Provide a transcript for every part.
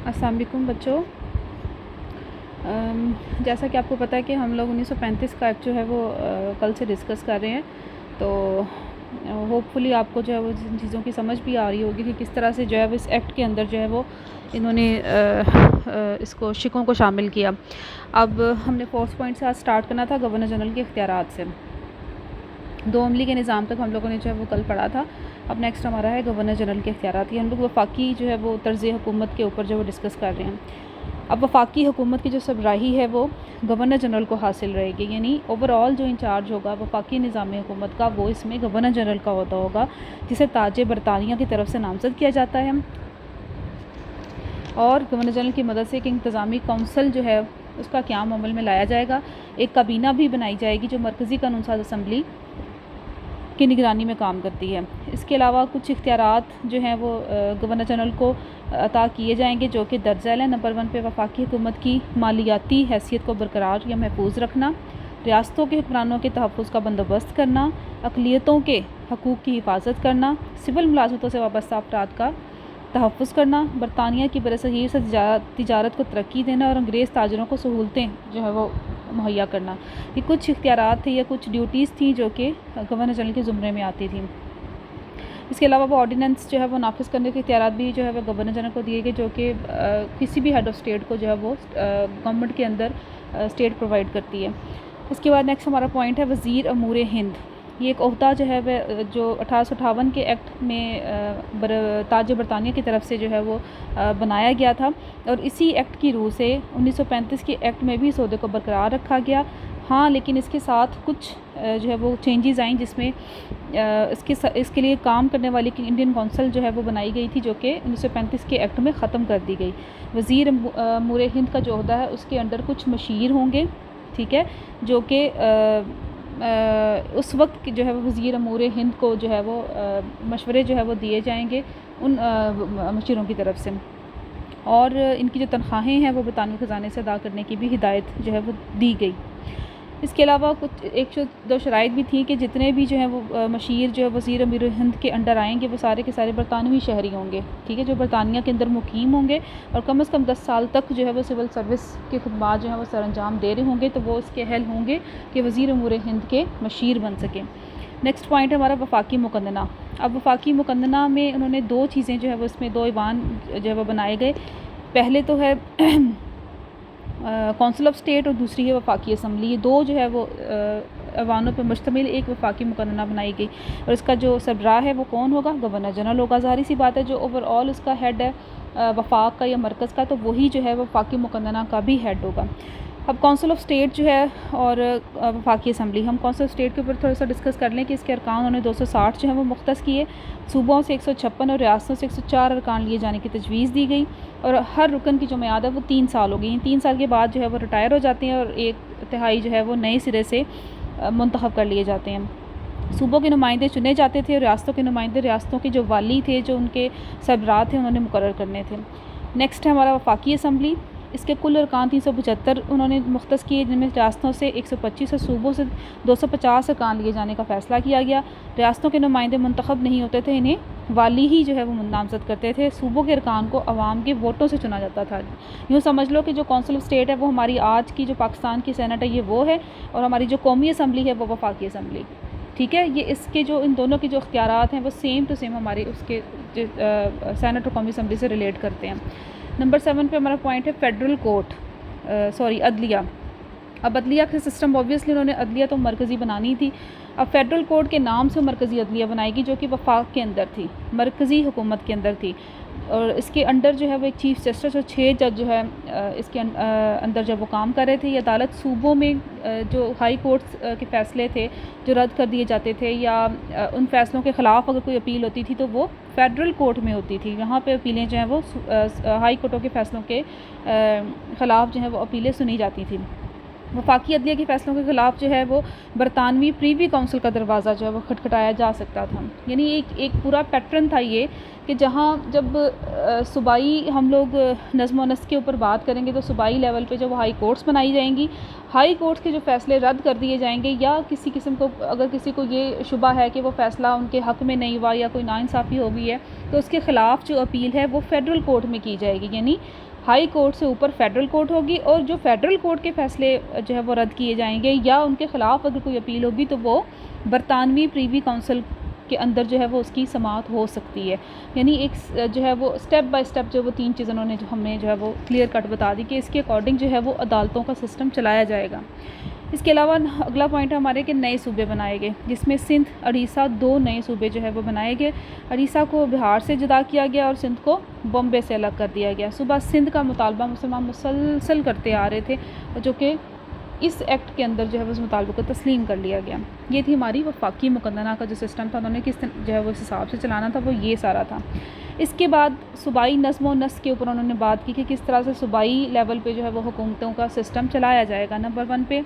अस्सलाम वालेकुम बच्चों। जैसा कि आपको पता है कि हम लोग 1935 का एक्ट जो है वो कल से डिस्कस कर रहे हैं, तो होपफुली आपको जो है वो जिन चीज़ों की समझ भी आ रही होगी कि किस तरह से जो है वो इस एक्ट के अंदर जो है वो इन्होंने इसको शिकों को शामिल किया। अब हमने फोर्थ पॉइंट से आज स्टार्ट करना था, गवर्नर जनरल के इख्तियारात से। दो अमली के निज़ाम तक हम लोगों ने जो है वो कल पढ़ा था। अब नेक्स्ट हमारा है गवर्नर जनरल के इख्तियारात। ये हम लोग वफाकी जो है वो तर्ज़ हुकूमत के ऊपर जो है वो डिस्कस कर रहे हैं। अब वफाकी हुकूमत की जो सरबराही है वो गवर्नर जनरल को हासिल रहेगी, यानी ओवरऑल जो इंचार्ज होगा वफाकी निज़ाम हुकूमत का वो इसमें गवर्नर जनरल का होता होगा, जिसे ताज बरतानिया की तरफ से नामज़द किया जाता है। और गवर्नर जनरल की मदद से एक इंतज़ामी काउंसिल जो है उसका क़याम अमल में लाया जाएगा। एक काबीना भी बनाई जाएगी जो मरकज़ी कानून साज़ असम्बली की निगरानी में काम करती है। इसके अलावा कुछ इख्तियारात जो हैं वो गवर्नर जनरल को अता किए जाएंगे, जो कि दर्ज है। नंबर 1 पे वफाकी हुकूमत की मालियाती हैसियत को बरकरार या महफूज रखना, रियासतों के हुक्मरानों के तहफ़्फ़ुज़ का बंदोबस्त करना, अक़लियतों के हकूक़ की हिफाजत करना, सिविल मुलाज़मतों से वाबस्ता अफराद का तहफ़्फ़ुज़ करना, बरतानिया की बरसग़ीर से तिजारत को तरक्की देना और अंग्रेज़ ताजरों को सहूलतें जो है वो मुहैया करना। ये कुछ इख्तियारात थे या कुछ ड्यूटीज़ थी जो कि गवर्नर जनरल के ज़ुमरे में आती थी। इसके अलावा वो ऑर्डिनेंस जो है वो नाफिज़ करने के इख्तियारात भी जो है वो गवर्नर जनरल को दिए गए, जो कि किसी भी हेड ऑफ़ स्टेट को जो है वो गवर्नमेंट के अंदर स्टेट प्रोवाइड करती है। इसके बाद नेक्स्ट हमारा पॉइंट है वज़ीर अमूर हिंद। ये एक ओहदा जो है वह जो 1858 के एक्ट में ताज बरतानिया की तरफ से जो है वो बनाया गया था, और इसी एक्ट की रूह से 1935 के एक्ट में भी इस ओहदे को बरकरार रखा गया। हाँ, लेकिन इसके साथ कुछ जो है वो चेंजेस आई, जिसमें इसके लिए काम करने वाली की इंडियन काउंसिल जो है वो बनाई गई थी, जो कि 1935 के एक्ट में ख़त्म कर दी गई। वज़ीर अमूर हिंद का जो ओहदा है उसके अंदर कुछ मशीर होंगे, ठीक है, जो कि उस वक्त जो है वो वज़ीर अमूर हिंद को जो है वो मशवरे जो है वो दिए जाएंगे उन मशीरों की तरफ से, और इनकी जो तनख्वाहें हैं वो बरतानवी ख़जाने से अदा करने की भी हिदायत जो है वो दी गई। इसके अलावा कुछ 102 शराइत भी थी कि जितने भी जो है वो मशीर जो है वज़ीर अमीर हिंद के अंडर आएंगे वो सारे के सारे बरतानवी शहरी होंगे, ठीक है, जो बरतानिया के अंदर मुकीम होंगे और कम से कम 10 साल तक जो है वो सिविल सर्विस के खिदमात जो है वो सरअंजाम दे रहे होंगे, तो वो इसके अहल होंगे कि वज़ीर अमूर हिंद के मशीर बन सकें। नेक्स्ट पॉइंट है हमारा वफाकी मुकन्ना। अब वफाकी मुकन्ना में उन्होंने दो चीज़ें जो है वो इसमें दो ईवान जो है वो बनाए गए। पहले तो है काउंसिल ऑफ स्टेट और दूसरी है वफाकी असम्बली। ये दो जो है वो ऐवानों पर मुश्तमिल एक वफाकी मुकन्ना बनाई गई, और इसका जो सरबराह है वो कौन होगा? गवर्नर जनरल होगा। ज़ाहिर सी बात है, जो ओवरऑल उसका हेड है वफाक का या मरकज़ का, तो वही जो है वफाकी मुकन्ना का भी हेड होगा। अब काउंसिल ऑफ स्टेट जो है और वफाकी असम्बली, हम काउंसिल ऑफ स्टेट के ऊपर थोड़ा सा डिस्कस कर लें कि इसके अरकान उन्होंने 260 जो है वो मुख्तस किए, सूबों से 156 और रियासतों से 104 अरकान लिए जाने की तजवीज़ दी गई, और हर रुकन की जो मियाद है वो 3 साल हो गई। 3 साल के बाद जो है वो रिटायर हो जाते हैं और 1/3 जो है वो नए सिरे से मुंतखब कर लिए जाते हैं। सूबों के नुमाइंदे चुने जाते थे और रियासतों के नुमाइंदे रियासतों के जो वाली थे, जो उनके सरबराह थे, उन्होंने मुकर्रर करने थे। नेक्स्ट है हमारा वफाकी असम्बली। इसके कुल अरकान 375 उन्होंने मुख्तस किए, जिनमें रियासतों से 125 और सूबों से 250 अरकान लिए जाने का फ़ैसला किया गया। रियासतों के नुमाइंदे मुंतखब नहीं होते थे, इन्हें वाली ही जो है वो नामज़द करते थे। सूबों के अरकान को अवाम के वोटों से चुना जाता था। यूँ समझ लो कि जो काउंसिल ऑफ स्टेट है वो हमारी आज की जो पाकिस्तान की सेनेट है ये वो है, और हमारी जो कौमी असम्बली है वो वफाकी असम्बली, ठीक है। ये इसके जो इन दोनों के जो इख्तियारात हैं वो सेम टू सेम हमारे उसके सेनेट और कौमी असम्बली से रिलेट करते हैं। नंबर 7 पे हमारा पॉइंट है फेडरल कोर्ट, अदलिया। अब अदलिया का सिस्टम ऑब्वियसली उन्होंने अदलिया तो मरकज़ी बनानी थी। अब फेडरल कोर्ट के नाम से मरकज़ी अदलिया बनाएगी, जो कि वफाक के अंदर थी, मरकज़ी हुकूमत के अंदर थी, और इसके अंडर जो है वो एक चीफ़ जस्टिस और 6 जज जो है इसके अंदर जब वो काम कर रहे थे। ये अदालत सूबों में जो हाई कोर्ट्स के फ़ैसले थे जो रद्द कर दिए जाते थे, या उन फ़ैसलों के ख़िलाफ़ अगर कोई अपील होती थी तो वो फेडरल कोर्ट में होती थी। यहाँ पे अपीलें जो हैं वो हाई कोर्टों के फ़ैसलों के ख़िलाफ़ जो है वो अपीलें सुनी जाती थी। वफाकी अदलिया के फ़ैसलों के ख़िलाफ़ जो है वो बरतानवी प्रीवी काउंसिल का दरवाज़ा जो है वो खटखटाया जा सकता था। यानी एक पूरा पैटर्न था ये कि जहाँ जब सूबाई हम लोग नज़्म व नस्क़ के ऊपर बात करेंगे तो सूबाई लेवल पे जब हाई कोर्ट्स बनाई जाएंगी, हाई कोर्ट्स के जो फ़ैसले रद्द कर दिए जाएंगे, या किसी किस्म को अगर किसी को ये शुबा है कि वो फ़ैसला उनके हक़ में नहीं हुआ या कोई नाइंसाफ़ी हो गई है, तो उसके ख़िलाफ़ जो अपील है वो फ़ेडरल कोर्ट में की जाएगी। यानी हाई कोर्ट से ऊपर फेडरल कोर्ट होगी, और जो फेडरल कोर्ट के फ़ैसले जो है वो रद्द किए जाएंगे या उनके ख़िलाफ़ अगर कोई अपील होगी तो वो बरतानवी प्रीवी काउंसिल के अंदर जो है वो उसकी समाअत हो सकती है। यानी एक जो है वो स्टेप बाय स्टेप जो वो 3 चीज़ें उन्होंने जो हमें जो है वो क्लियर कट बता दी कि इसके अकॉर्डिंग जो है वो अदालतों का सिस्टम चलाया जाएगा। इसके अलावा अगला पॉइंट है हमारे कि नए सूबे बनाए गए, जिसमें सिंध, उड़ीसा 2 नए सूबे जो है वो बनाए गए। उड़ीसा को बिहार से जुदा किया गया और सिंध को बॉम्बे से अलग कर दिया गया। सुबह सिंध का मुतालबा मुसलमान मुसलसल करते आ रहे थे, जो कि इस एक्ट के अंदर जो है उस मुतालबे को तस्लीम कर लिया गया। ये थी हमारी वफाकी मुकदना का जो सिस्टम था, उन्होंने किस जो है वो इस हिसाब से चलाना था, वो ये सारा था। इसके बाद सूबाई नज़्म व नस्क के ऊपर उन्होंने बात की कि किस तरह से सूबाई लेवल पे जो है वो हुकूमतों का सिस्टम चलाया जाएगा। नंबर 1 पे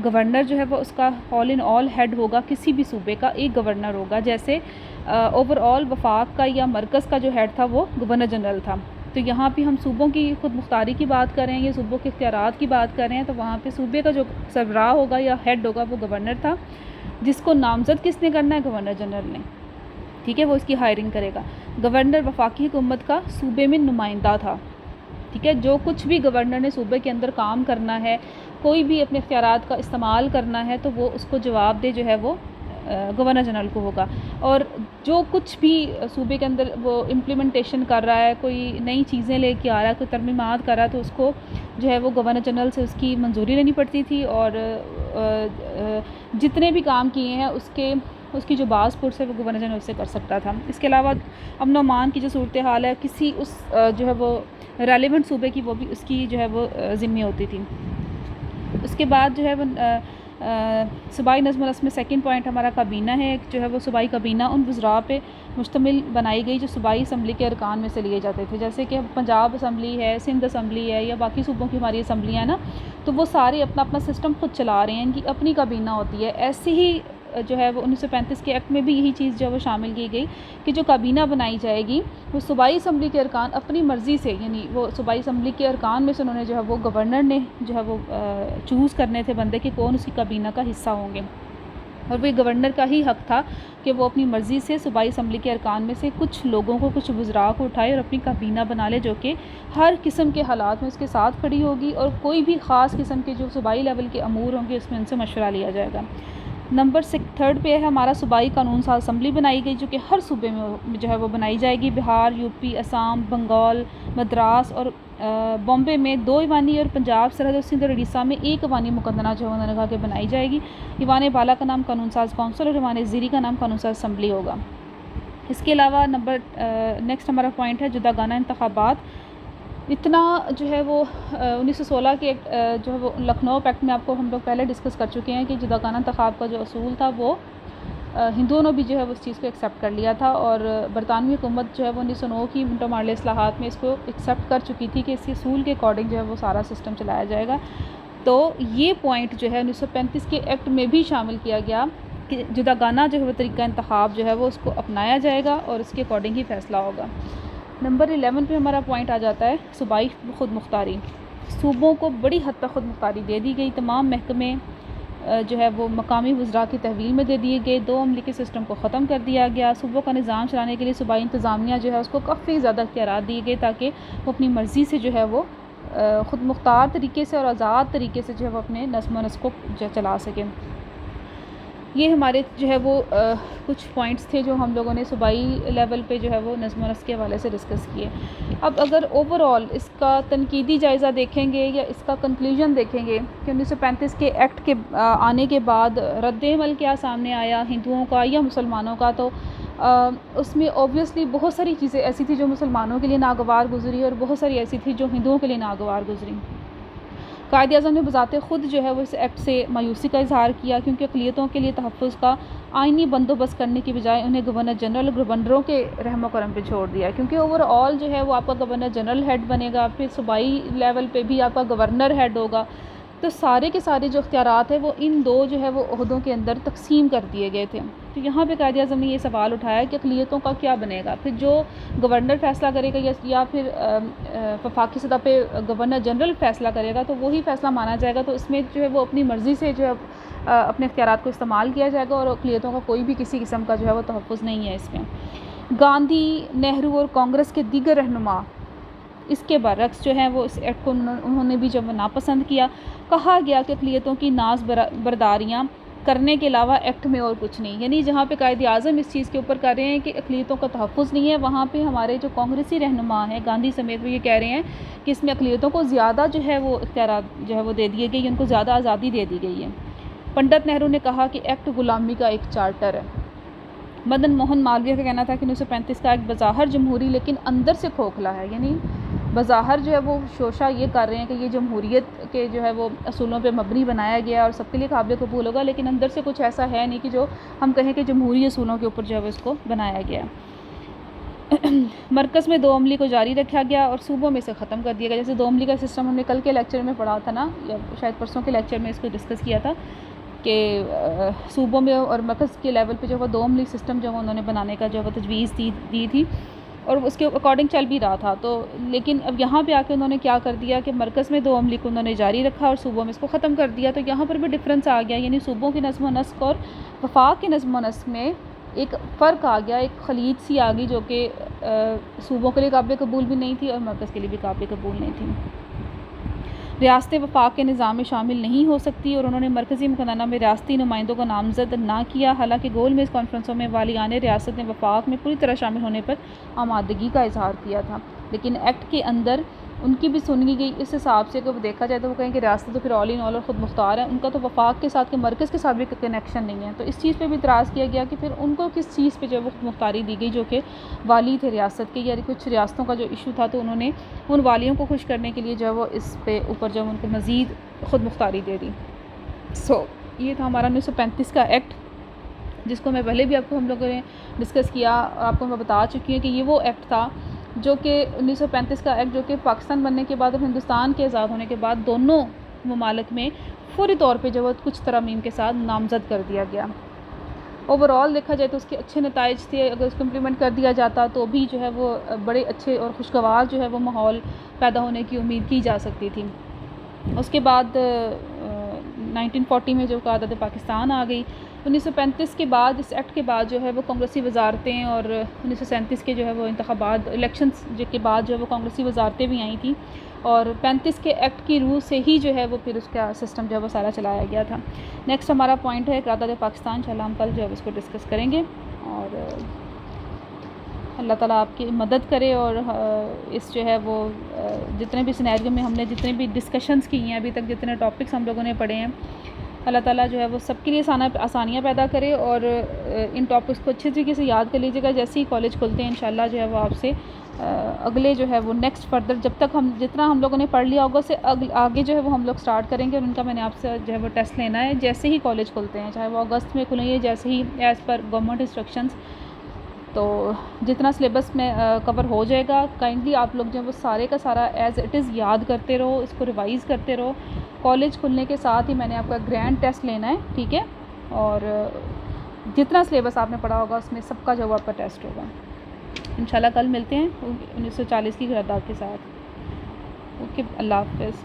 गवर्नर जो है वो उसका ऑल इन ऑल हेड होगा, किसी भी सूबे का एक गवर्नर होगा। जैसे ओवरऑल वफाक का या मरकज़ का जो हेड था वो गवर्नर जनरल था। तो यहाँ पे हम सूबों की खुद मुख्तारी की बात कर रहे हैं या सूबों के इख्तियारात की बात कर रहे हैं, तो वहाँ पे सूबे का जो सरबराह होगा या हेड होगा वो गवर्नर था, जिसको नामज़द किसने करना है, गवर्नर जनरल ने। ठीक है, वो इसकी हायरिंग करेगा। गवर्नर वफाकी हुकूमत का सूबे में नुमाइंदा था। ठीक है, जो कुछ भी गवर्नर ने सूबे के अंदर काम करना है, कोई भी अपने इख्तियारात का इस्तेमाल करना है, तो वो उसको जवाब दे जो है वो गवर्नर जनरल को होगा। और जो कुछ भी सूबे के अंदर वो इम्प्लीमेंटेशन कर रहा है, कोई नई चीज़ें लेके आ रहा है, कोई तरमीमात कर रहा है, तो उसको जो है वो गवर्नर जनरल से उसकी मंजूरी लेनी पड़ती थी। और जितने भी काम किए हैं उसकी जो बासपुर से वो गवर्नर जनरल से कर सकता था। इसके अलावा अमन अमान की जो सूरत हाल है, किसी उस जो है वो रेलिवेंट सूबे की, वो भी उसकी जो है वो ज़िम्मे होती थी। उसके बाद जो है वो सूबाई नज़्म व नस्क में सेकंड पॉइंट हमारा काबीना है। जो है वो सूबाई काबीना उन वज़रा पे मुश्तमिल बनाई गई जो सूबाई असम्बली के अरकान में से लिए जाते थे। जैसे कि पंजाब असम्बली है, सिंध असम्बली है, या बाकी सूबों की हमारी असम्बलियाँ हैं ना, तो वो सारे अपना अपना सिस्टम खुद चला रहे हैं, इनकी अपनी काबीना होती है। ऐसे ही जो है वो 1935 के एक्ट में भी यही चीज़ जो है वो शामिल की गई कि जो काबीना बनाई जाएगी वो सूबाई असम्बली के अरकान अपनी मर्ज़ी से, यानी वो सूबाई असम्बली के अरकान में से उन्होंने जो है वो गवर्नर ने जो है वो चूज़ करने थे बंदे कि कौन उसकी काबीना का हिस्सा होंगे। और वही गवर्नर का ही हक़ था कि वो अपनी मर्ज़ी से सूबाई असम्बली के अरकान में से कुछ लोगों को, कुछ वज़रा को उठाए और अपनी काबीना बना ले, जो कि हर किस्म के हालात में उसके साथ खड़ी होगी, और कोई भी ख़ास किस्म के जो सूबाई लेवल के अमूर होंगे उसमें उनसे मशवरा लिया जाएगा। नंबर 3 पे है हमारा सूबाई कानून साज असम्बली बनाई गई, जो कि हर सूबे में जो है वो बनाई जाएगी। बिहार, यूपी, असम, बंगाल, मद्रास और बॉम्बे में 2 ईवानी, और पंजाब, सरहद और सिंध और उड़ीसा में 1 ईवानी मुकदना जो उन्होंने कहा कि बनाई जाएगी। ईवान बाला का नाम कानून साज कौंसिल और ईवान ज़ीरी का नाम कानून साज असम्बली होगा। इसके अलावा नेक्स्ट हमारा पॉइंट है जुदागाना इंतखाबात। इतना जो है वो 1916 के जो है वो लखनऊ एक्ट में आपको हम लोग पहले डिस्कस कर चुके हैं कि जुदागाना इंतखाब का जो असूल था वो हिंदुओं ने भी जो है वो उस चीज़ को एक्सेप्ट कर लिया था। और बरतानवी हुकूमत जो है वो 1909 की मिंटो मार्ले इस्लाहात में इसको एक्सेप्ट कर चुकी थी कि इसके असूल के अकॉर्डिंग जो है वो सारा सिस्टम चलाया जाएगा। तो ये पॉइंट जो है 1935 के एक्ट में भी शामिल किया गया कि जुदागाना जो है वो तरीका इंतखाब जो है वो उसको अपनाया जाएगा और उसके अकॉर्डिंग ही फ़ैसला होगा। नंबर 11 पे हमारा पॉइंट आ जाता है सूबाई खुद मुख्तारी। सूबों को बड़ी हद तक खुद मुख्तारी दे दी गई। तमाम महकमे जो है वो मकामी वज़रा की तहवील में दे दिए गए। 2 अमलीकी सिस्टम को ख़त्म कर दिया गया। सूबों का निज़ाम चलाने के लिए सूबाई इंतज़ामिया जो है उसको काफ़ी ज़्यादा इख्तियारात दिए गए ताकि वो अपनी मर्ज़ी से जो है वो ख़ुद मुख्तार तरीके से और आज़ाद तरीके से जो है वो अपने नज़्म व नस्क को चला सकें। ये हमारे जो है वो कुछ पॉइंट्स थे जो हम लोगों ने सूबाई लेवल पे जो है वो नज़्म व नस्क के हवाले से डिस्कस किए। अब अगर ओवरऑल इसका तनकीदी जायज़ा देखेंगे या इसका कंक्लूजन देखेंगे कि 1935 के एक्ट के आने के बाद रद्द-ए-अमल क्या सामने आया हिंदुओं का या मुसलमानों का, तो उसमें ऑब्वियसली बहुत सारी चीज़ें ऐसी थी जो मुसलमानों के लिए नागवार गुज़री और बहुत सारी ऐसी थी जो हिंदुओं के लिए नागवार गुज़री। कायद-ए-आज़म ने बज़ाते ख़ुद जो है वो इस एक्ट से मायूसी का इज़हार किया क्योंकि अक़लियतों के लिए तहफ़्फ़ुज़ का आइनी बंदोबस्त करने की बजाय उन्हें गवर्नर जनरल और गवर्नरों के रहमो करम पे छोड़ दिया। क्योंकि ओवरऑल जो है वो आपका गवर्नर जनरल हेड बनेगा, फिर सूबाई लेवल पे भी आपका गवर्नर हेड होगा, तो सारे के सारे जो इख्तियारात है वो इन 2 जो है वो ओहदों के अंदर तकसीम कर दिए गए थे। तो यहाँ पे कायद-ए-आज़म ने ये सवाल उठाया कि अक़लियतों का क्या बनेगा। फिर जो गवर्नर फ़ैसला करेगा या फिर वफाकी सतह पे गवर्नर जनरल फ़ैसला करेगा तो वही फ़ैसला माना जाएगा। तो इसमें जो है वो अपनी मर्ज़ी से जो है अपने इख्तियारात को इस्तेमाल किया जाएगा और अक़लियतों का कोई भी किसी किस्म का जो है वो तहफ़्फ़ुज़ नहीं है इसमें। गांधी, नेहरू और कांग्रेस के दीगर रहनुमा इसके बरक्स जो है वो इस एक्ट को उन्होंने भी जब नापसंद किया। कहा गया कि अक़लियतों की नाज बरदारियाँ करने के अलावा एक्ट में और कुछ नहीं, यानी जहाँ पे कायद-ए-आज़म इस चीज़ के ऊपर कर रहे हैं कि अक़लियतों का तहफ़्फ़ुज़ नहीं है, वहाँ पे हमारे जो कांग्रेसी रहनुमा हैं गांधी समेत वो ये कह रहे हैं कि इसमें अक़लियतों को ज़्यादा जो है वो इख्तियारात जो है वो दे दिए गए, उनको ज़्यादा आज़ादी दे दी गई है। पंडित नेहरू ने कहा कि एक्ट ग़ुलामी का एक चार्टर है। मदन मोहन मालवीय का कहना था कि 1935 का एक्ट बज़ाहिर जमहूरी लेकिन अंदर से खोखला है, यानी बज़ाहिर जो है वो शोशा ये कर रहे हैं कि ये जमहूरियत के जो है वो असूलों पे मबनी बनाया गया और सबके लिए काबिल कबूल होगा, लेकिन अंदर से कुछ ऐसा है नहीं कि जो हम कहें कि जमहूरी असूलों के ऊपर जो है वो इसको बनाया गया। मरकज़ में 2 अमली को जारी रखा गया और सूबों में से ख़त्म कर दिया गया। जैसे 2 अमली का सिस्टम हमने कल के लेक्चर में पढ़ा था ना, या शायद परसों के लेक्चर में इसको डिस्कस किया था कि सूबों में और मरकज़ के लेवल पे जो वो 2 अमली सिस्टम जो उन्होंने बनाने का जो वो तजवीज़ दी थी और उसके अकॉर्डिंग चल भी रहा था। तो लेकिन अब यहाँ पे आके उन्होंने क्या कर दिया कि मरकज़ में 2 अमली को उन्होंने जारी रखा और सूबों में इसको ख़त्म कर दिया। तो यहाँ पर भी डिफरेंस आ गया, यानी सूबों की नज़्म व नस्क और वफाक की नज़्म व नस्क में एक फ़र्क आ गया, एक खलीज सी आ गई जो कि सूबों के लिए काबिल कबूल भी नहीं थी और मरकज़ के लिए भी काबिल कबूल नहीं थी। रियासतें वफाक के निज़ाम में शामिल नहीं हो सकती और उन्होंने मरकज़ी मुकन्ना में रियासती नुमाइंदों को नामज़द ना किया। हालांकि गोल मेज़ कॉन्फ्रेंसों में वालियाने रियासत ने वफाक में पूरी तरह शामिल होने पर आमादगी का इजहार किया था, लेकिन एक्ट के अंदर उनकी भी सुनी गई। इस हिसाब से अगर देखा जाए तो वो कहें कि रियासत तो फिर ऑल इन ऑल और ख़ुद मुख्तार है, उनका तो वफाक के साथ के मरकज़ के साथ भी कनेक्शन नहीं है। तो इस चीज़ पे भी इतराज़ किया गया कि फिर उनको किस चीज़ पे जो वो मुख्तारी दी गई, जो कि वाली थे रियासत के, या कुछ रियासतों का जो इशू था तो उन्होंने उन वालियों को खुश करने के लिए जो वो इस पे ऊपर जो उनको मज़ीद ख़ुद मुख्तारी दे दी। ये था हमारा 1935 का एक्ट, जिसको मैं पहले भी आपको हम लोगों ने डिस्कस किया और आपको मैं बता चुकी हूँ कि ये वो एक्ट था जो कि 1935 का एक्ट, जो कि पाकिस्तान बनने के बाद और हिंदुस्तान के आज़ाद होने के बाद दोनों ममालिक में फौरी तौर पे जो वो कुछ तरमीम के साथ नामज़द कर दिया गया। ओवरऑल देखा जाए तो उसके अच्छे नताइज थे, अगर उसको इम्प्लीमेंट कर दिया जाता तो भी जो है वो बड़े अच्छे और खुशगवार जो है वो माहौल पैदा होने की उम्मीद की जा सकती थी। उसके बाद 1940 में जो क़यादत पाकिस्तान आ गई। 1935 के बाद, इस एक्ट के बाद जो है वो कांग्रेसी वजारतें और 1937 के जो है वो इंतखाबात इलेक्शंस के बाद जो है वो कांग्रेसी वजारतें भी आई थी और 35 के एक्ट की रूह से ही जो है वो फिर उसका सिस्टम जो है वो सारा चलाया गया था। नेक्स्ट हमारा पॉइंट है क़यादत पाकिस्तान। इंशाअल्लाह हम कल जो है इसको डिस्कस करेंगे और अल्लाह ताला आपकी मदद करे और इस जो है वो जितने भी सिनेरियो में हमने जितने भी डिस्कशंस की हैं अभी तक, जितने टॉपिक्स हम लोगों ने पढ़े हैं, अल्लाह ताला जो है वो सबके लिए आसानियाँ पैदा करे और इन टॉपिक्स को अच्छे तरीके से याद कर लीजिएगा। जैसे ही कॉलेज खुलते हैं इंशाल्लाह जो है वो आपसे अगले जो है वो नेक्स्ट फर्दर जब तक हम जितना हम लोगों ने पढ़ लिया होगा उससे आगे जो है वो हम लोग स्टार्ट करेंगे और उनका मैंने आपसे जो है वो टेस्ट लेना है जैसे ही कॉलेज खुलते हैं, चाहे वो अगस्त में खुलेंगे, जैसे ही एज़ पर गवर्नमेंट इंस्ट्रक्शंस। तो जितना सिलेबस में कवर हो जाएगा, काइंडली आप लोग जो है वो सारे का सारा एज़ इट इज़ याद करते रहो, इसको रिवाइज़ करते रहो। कॉलेज खुलने के साथ ही मैंने आपका ग्रैंड टेस्ट लेना है, ठीक है, और जितना सिलेबस आपने पढ़ा होगा उसमें सबका जो आपका टेस्ट होगा। इंशाल्लाह कल मिलते हैं 1940 की क़रारदाद के साथ। ओके, अल्लाह हाफ़िज़।